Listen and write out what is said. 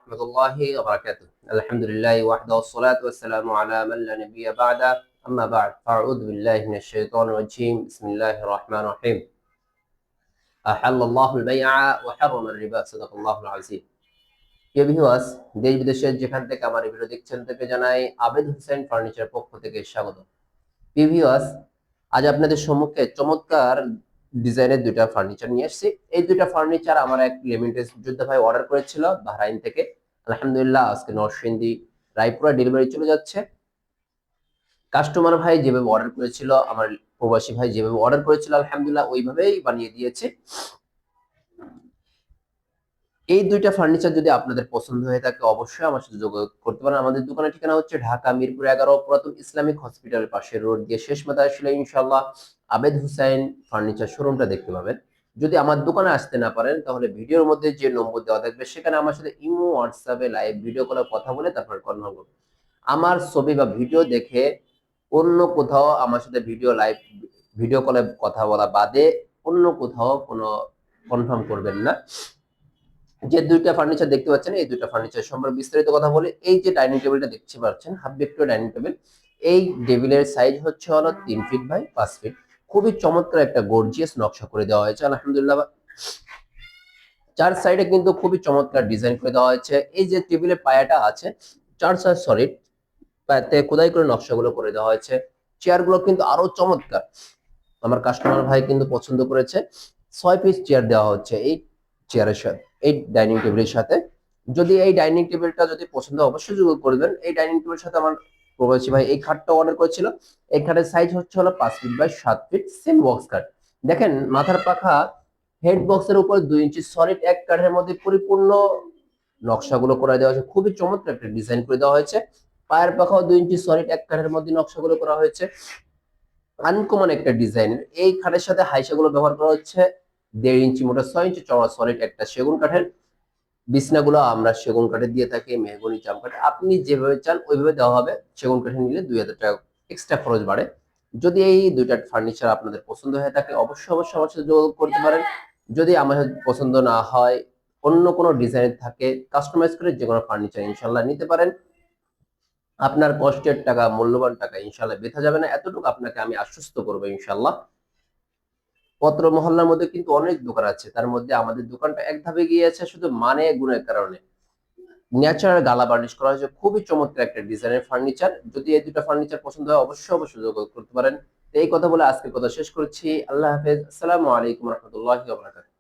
রহমতুল্লাহি ওয়া বারাকাতুহু। আলহামদুলিল্লাহি ওয়াহদাহু ওয়াসসালাতু ওয়াসসালামু আলা মান লা নাবিয়্যা বা'দা। আম্মা বা'দ। আউযু বিল্লাহি মিনাশ শাইতানির রাজীম। বিসমিল্লাহির রহমানির রহিম। আহাল্লাল্লাহুল বাই'a ওয়া হাররামার রিবা। সাদাকাল্লাহুল আযীম। প্রিয় ভিউয়ার্স, দেশ বিদেশের যেখান থেকে আমার এই ভিডিও দেখছেন তাদেরকে জানাই আবেদ হোসেন ফার্নিচার পক্ষ থেকে স্বাগত। প্রিয় ভিউয়ার্স, আজ আপনাদের সম্মুখে চমৎকার ডিজাইনের দুইটা ফার্নিচার নিয়ে এসেছি। এই দুইটা ফার্নিচার আমার এক লিমিটেড যোদ্ধা ভাই অর্ডার করেছিল বাহরাইন থেকে। আলহামদুলিল্লাহ আজকে নরসিংদী রায়পুরা ডেলিভারি চলে যাচ্ছে। কাস্টমার ভাই যেভাবে অর্ডার করেছিল, আমার প্রবাসী ভাই যেভাবে অর্ডার করেছিল, আলহামদুলিল্লাহ ওইভাবেই বানিয়ে দিয়েছে। এই দুইটা ফার্নিচার যদি আপনাদের পছন্দ হয়ে থাকে অবশ্যই আমার সাথে যোগাযোগ করতে পারেন। আমাদের দোকানের ঠিকানা হচ্ছে ঢাকা মিরপুর 11 পুরাতন ইসলামিক হসপিটালের পাশে রোড দিয়ে শেষ মাথায় আসলে ইনশাআল্লাহ আবেদ হুসাইন ফার্নিচার শোরুমটা দেখতে পাবেন। যদি আমার দোকানে আসতে না পারেন তাহলে ভিডিওর মধ্যে যে নম্বর দেওয়া থাকবে সেখানে আমার সাথে ইমো হোয়াটসঅ্যাপে লাইভ ভিডিও কলে কথা বলে তারপর কনফার্ম করবেন। আমার ছবি বা ভিডিও দেখে অন্য কোথাও আমার সাথে ভিডিও কলে কথা বলা বাদে অন্য কোথাও কোনো কনফার্ম করবেন না। যে দুইটা ফার্নিচার দেখতে পাচ্ছেন এই দুইটা ফার্নিচার সম্পর্কে বিস্তারিত কথা বলি। এই যে ডাইনিং টেবিলটা দেখতে পাচ্ছেন হাফ ভিক্টোরিয়া ডাইনিং টেবিল, এই টেবিলের সাইজ হচ্ছে হলো 3 ফিট বাই 5 ফিট। খুবই চমৎকার একটা গর্জিয়াস নকশা করে দেওয়া হয়েছে আলহামদুলিল্লাহ। চার সাইডে কিন্তু খুবই চমৎকার ডিজাইন করে দেওয়া হয়েছে। এই যে টেবিলের পায়াটা আছে 4 সলিড পায়াতে খোদাই করে নকশাগুলো করে দেওয়া হয়েছে। চেয়ারগুলো কিন্তু আরো চমৎকার। আমার কাস্টমার ভাই কিন্তু পছন্দ করেছে। 6 পিস চেয়ার দেওয়া হচ্ছে এই চেয়ারের সাথে, এই ডাইনিং টেবিলের সাথে। যদি এই ডাইনিং টেবিলটা যদি পছন্দ হয় অবশ্যই যোগাযোগ করবেন। এই ডাইনিং টেবিলের সাথে আমার প্রবাসী ভাই এই খাটটা অর্ডার করেছিল। এই খাটের সাইজ হচ্ছে হলো 5 feet by 7 feet, same box cut. দেখেন মাথার পাখা হেড বক্সের উপর 2 ইঞ্চি সলিড এক কাঠের মধ্যে পরিপূর্ণ নকশাগুলো করে দেওয়া হয়েছে। খুবই চমৎকার একটা ডিজাইন করে দেওয়া হয়েছে। পায়ের পাখাও 2 ইঞ্চি সলিড এক কাঠের মধ্যে নকশাগুলো করা হয়েছে। আনকমন একটা ডিজাইনের এই খাটের সাথে হাইসাগুলো ব্যবহার করা হচ্ছে 1.5 ইঞ্চি মোটা 6 ইঞ্চি চওড়া সলিড একটা সেগুন কাঠের। বিছনাগুলো আমরা সেগুন কাঠে দিয়ে থাকি, মেহগনি জাম কাঠে। আপনি যেভাবে চান ওইভাবে দেওয়া হবে। সেগুন কাঠে নিলে 2000 টাকা এক্সট্রা খরচ বাড়ে। যদি এই দুইটা ফার্নিচার আপনাদের পছন্দ হয়ে থাকে অবশ্যই আমার সাথে যোগাযোগ করতে পারেন। যদি আমার পছন্দ না হয় অন্য কোনো ডিজাইন থাকে কাস্টমাইজ করে যে কোনো ফার্নিচার ইনশাল্লাহ নিতে পারেন। আপনার কষ্টের টাকা, মূল্যবান টাকা ইনশাল্লাহ বৃথা যাবে না, এতটুকু আপনাকে আমি আশ্বস্ত করবো ইনশাল্লাহ। পত্র মহল্লার মধ্যে কিন্তু অনেক দোকান আছে, তার মধ্যে আমাদের দোকানটা এক ধাপে গিয়েছে শুধু মানে গুণের কারণে। ন্যাচারাল গালা বার্নিশ করা হয়েছে, খুবই চমৎকার একটা ডিজাইনের ফার্নিচার। যদি এই দুটো ফার্নিচার পছন্দ হয় অবশ্যই যোগাযোগ করতে পারেন। এই কথা বলে আজকের কথা শেষ করছি। আল্লাহ হাফেজ। আসসালামু আলাইকুম রহমতুল্লাহি ওয়া বারাকাতুহু।